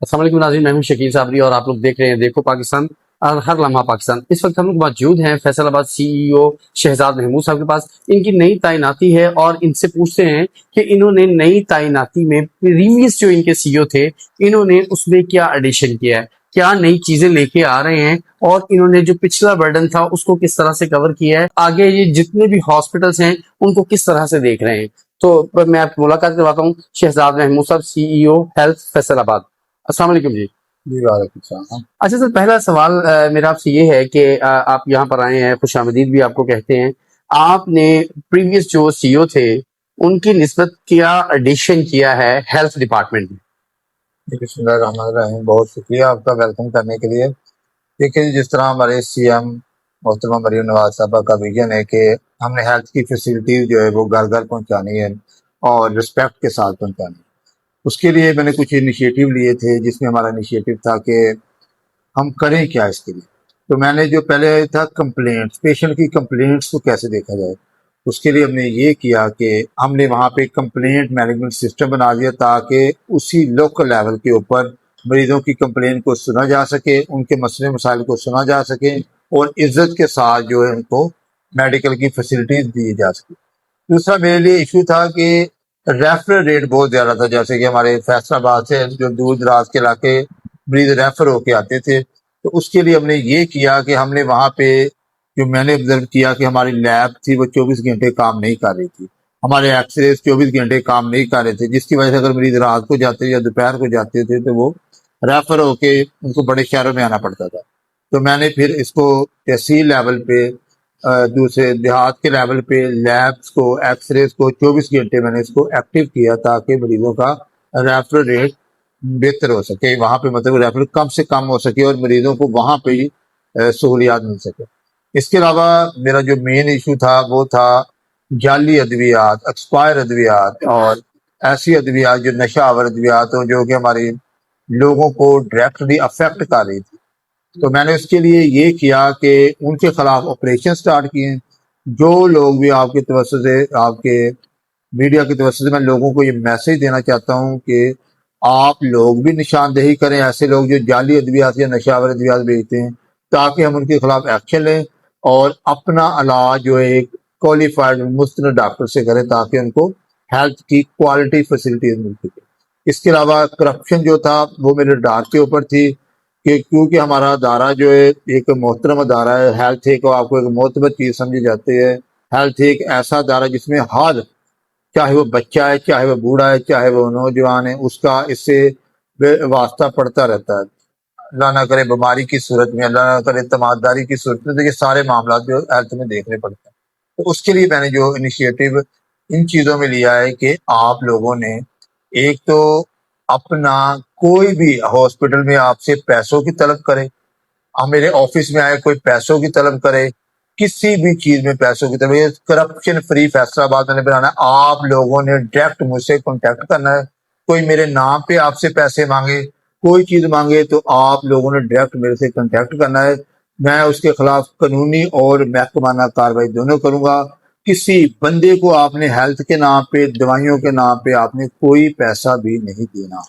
السلام علیکم ناظرین، میں ہوں شکیل صابری اور آپ لوگ دیکھ رہے ہیں دیکھو پاکستان اور ہر لمحہ پاکستان۔ اس وقت ہم لوگ موجود ہیں فیصل آباد سی ای او شہزاد محمود صاحب کے پاس۔ ان کی نئی تعیناتی ہے اور ان سے پوچھتے ہیں کہ انہوں نے نئی تعیناتی میں پریویس جو ان کے سی ای او تھے انہوں نے اس میں کیا ایڈیشن کیا ہے، کیا نئی چیزیں لے کے آ رہے ہیں، اور انہوں نے جو پچھلا برڈن تھا اس کو کس طرح سے کور کیا ہے، آگے یہ جتنے بھی ہاسپٹلس ہیں ان کو کس طرح سے دیکھ رہے ہیں۔ تو میں آپ کو ملاقات کرواتا ہوں شہزاد محمود صاحب، سی ای او ہیلتھ فیصل آباد۔ السلام علیکم جی۔ جی وعلیکم السلام۔ اچھا سر، پہلا سوال میرا آپ سے یہ ہے کہ آپ یہاں پر آئے ہیں، خوش آمدید بھی آپ کو کہتے ہیں۔ آپ نے پریویس جو سی او تھے ان کی نسبت کیا ایڈیشن کیا ہے ہیلتھ ڈپارٹمنٹ میں؟ بسم اللہ الرحمن الرحیم، بہت شکریہ آپ کا ویلکم کرنے کے لیے۔ دیکھیں جس طرح ہمارے سی ایم محترمہ مریم نواز صاحبہ کا ویژن ہے کہ ہم نے ہیلتھ کی فیسلٹیز جو ہے وہ گھر گھر پہنچانی ہے اور رسپیکٹ کے ساتھ پہنچانی ہے، اس کے لیے میں نے کچھ انیشیٹو لیے تھے، جس میں ہمارا انیشیٹو تھا کہ ہم کریں کیا اس کے لیے۔ تو میں نے جو پہلے تھا کمپلینٹس، پیشنٹ کی کمپلینٹس کو کیسے دیکھا جائے، اس کے لیے ہم نے یہ کیا کہ ہم نے وہاں پہ کمپلینٹ مینجمنٹ سسٹم بنا دیا تاکہ اسی لوکل لیول کے اوپر مریضوں کی کمپلین کو سنا جا سکے، ان کے مسئلے مسائل کو سنا جا سکے اور عزت کے ساتھ جو ہے ان کو میڈیکل کی فیسلٹیز دی جا سکے۔ دوسرا میرے لیے ایشو تھا کہ ریفرل ریٹ بہت زیادہ تھا، جیسے کہ ہمارے فیصل آباد سے جو دور دراز کے علاقے مریض ریفر ہو کے آتے تھے، تو اس کے لیے ہم نے یہ کیا کہ ہم نے وہاں پہ جو میں نے آبزرو کیا کہ ہماری لیب تھی وہ 24 گھنٹے کام نہیں کر رہی تھی، ہمارے ایکس ریز 24 گھنٹے کام نہیں کر رہے تھے، جس کی وجہ سے اگر مریض رات کو جاتے یا دوپہر کو جاتے تھے تو وہ ریفر ہو کے ان کو بڑے شہروں میں آنا پڑتا تھا۔ تو میں نے پھر اس کو تحصیل لیول پہ، دوسرے دیہات کے لیول پہ لیبس کو، ایکس ریز کو 24 گھنٹے میں نے اس کو ایکٹیو کیا تاکہ مریضوں کا ریفر ریٹ بہتر ہو سکے، وہاں پہ مطلب ریفر کم سے کم ہو سکے اور مریضوں کو وہاں پہ ہی سہولیات مل سکے۔ اس کے علاوہ میرا جو مین ایشو تھا وہ تھا جعلی ادویات، ایکسپائر ادویات اور ایسی ادویات جو نشہ آور ادویات ہوں جو کہ ہماری لوگوں کو ڈائریکٹلی افیکٹ کر رہی تھی۔ تو میں نے اس کے لیے یہ کیا کہ ان کے خلاف آپریشن سٹارٹ کیے ہیں۔ جو لوگ بھی آپ کے توسط سے، آپ کے میڈیا کی توسط سے میں لوگوں کو یہ میسج دینا چاہتا ہوں کہ آپ لوگ بھی نشاندہی کریں ایسے لوگ جو جعلی ادویات یا نشہ آور ادویات بیچتے ہیں، تاکہ ہم ان کے خلاف ایکشن لیں اور اپنا علاج جو ہے ایک کوالیفائڈ مستند ڈاکٹر سے کریں تاکہ ان کو ہیلتھ کی کوالٹی فیسلٹیز مل سکے۔ اس کے علاوہ کرپشن جو تھا وہ میرے ڈار کے اوپر تھی کہ کیونکہ ہمارا ادارہ جو ہے ایک محترم ادارہ ہے، ہیلتھ ایک آپ کو ایک معتبر چیز سمجھی جاتی ہے۔ ہیلتھ ایک ایسا ادارہ جس میں ہر، چاہے وہ بچہ ہے، چاہے وہ بوڑھا ہے، چاہے وہ نوجوان ہے، اس کا اس سے واسطہ پڑتا رہتا ہے۔ اللہ نہ کرے بیماری کی صورت میں، اللہ نہ کرے تماداری کی صورت میں، تو یہ سارے معاملات جو ہیلتھ میں دیکھنے پڑتے ہیں۔ تو اس کے لیے میں نے جو انیشیٹو ان چیزوں میں لیا ہے کہ آپ لوگوں نے ایک تو اپنا کوئی بھی ہاسپٹل میں آپ سے پیسوں کی طلب کرے، میرے آفس میں آئے کوئی پیسوں کی طلب کرے، کسی بھی چیز میں پیسوں کی طلب، کرپشن فری فیصلہ آباد میں نے بنانا ہے۔ آپ لوگوں نے ڈائریکٹ مجھ سے کانٹیکٹ کرنا ہے، کوئی میرے نام پہ آپ سے پیسے مانگے، کوئی چیز مانگے تو آپ لوگوں نے ڈائریکٹ میرے سے کانٹیکٹ کرنا ہے۔ میں اس کے خلاف قانونی اور محکمانہ کارروائی دونوں کروں گا۔ کسی بندے کو آپ نے ہیلتھ کے نام پہ، دوائیوں کے نام پہ آپ نے کوئی پیسہ بھی نہیں دینا۔